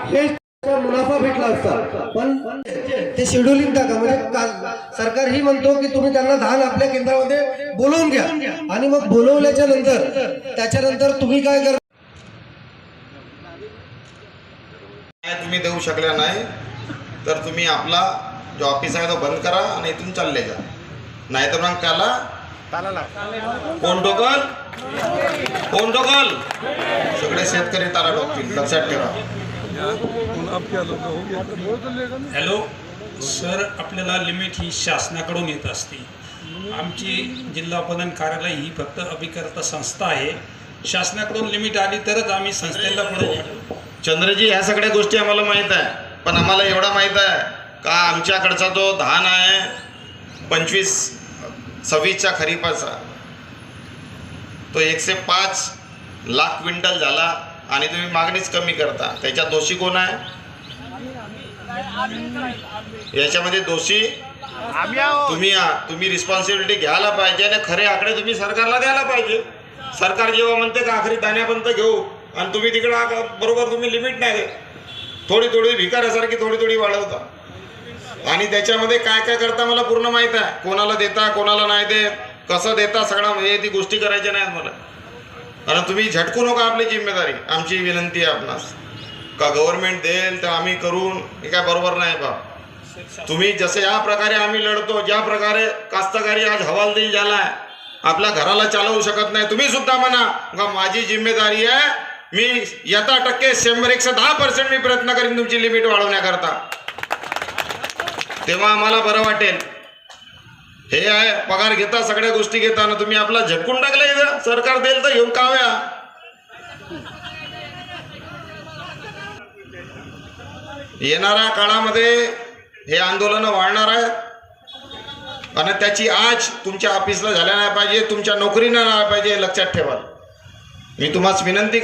हे मुनाफा भेटला असता, पण ते शेड्युलिंग टाका. म्हणजे सरकार ही म्हणतो की तुम्ही त्यांना धान आपल्या केंद्रामध्ये बोलवून घ्या आणि मग बोलवल्याच्या नंतर त्याच्यानंतर तुम्ही काय करा. तुम्ही देऊ शकल्या नाही तर तुम्ही आपला जो ऑफिस आहे तो बंद करा आणि इथून चालले जा, नाहीतर मग त्याला कोण ठोकल सगळे शेतकरी ताला ठोकतील, लक्षात ठेवा. हॅलो सर, आपल्याला लिमिट ही शासनाकडून येत असते. आमची जिल्हा उत्पादन कार्यालय ही फक्त अभिकर्ता संस्था आहे. शासनाकडून लिमिट आली तरच आम्ही संस्थेला पुढे. चंद्रजी, ह्या सगळ्या गोष्टी आम्हाला माहीत आहे, पण आम्हाला एवढं माहीत आहे का आमच्याकडचा जो धान आहे 25-26च्या खरीपाचा तो 105 लाख क्विंटल झाला आणि तुम्ही मागणीच कमी करता. त्याच्यात दोषी कोण आहे? याच्यामध्ये दोषी तुम्ही आहात. तुम्ही रिस्पॉन्सिबिलिटी घ्यायला पाहिजे आणि खरे आकडे तुम्ही सरकारला द्यायला पाहिजे. सरकार जेव्हा म्हणते का आखरी दाण्यापर्यंत घेऊ आणि तुम्ही तिकडे बरोबर तुम्ही लिमिट नाही देत, थोडी भिकाऱ्यासारखी थोडी वाढवता आणि त्याच्यामध्ये काय काय करता मला पूर्ण माहीत आहे. कोणाला देता कोणाला नाही देत, कसं देता सगळं हे ती गोष्टी करायच्या नाहीत मला. कारण तुम्ही झटकू नका आपली जिम्मेदारी. आमची विनंती आहे आपणास का गव्हर्नमेंट देईल तर आम्ही करून, हे काय बरोबर नाही बा. तुम्ही जसे या प्रकारे आम्ही लढतो, ज्या प्रकारे कास्तकारी आज हवालदिल झाला आहे, आपल्या घराला चालवू शकत नाही, तुम्ही सुद्धा म्हणा का माझी जिम्मेदारी आहे, मी यथा टक्के 110% मी प्रयत्न करीन तुमची लिमिट वाढवण्याकरता. तेव्हा आम्हाला बरं वाटेल. हे आहे पगार घेता, सगळ्या गोष्टी घेता ना तुम्ही आपला झटकून टाकलं इथं. सरकार देईल तर घेऊन काव्या. येणाऱ्या काळामध्ये हे आंदोलन वाढणार आहे आणि त्याची आज तुमच्या ऑफिसला झाल्या नाही पाहिजे, तुमच्या नोकरीनं नाही पाहिजे, लक्षात ठेवा. मी तुम्हाला विनंती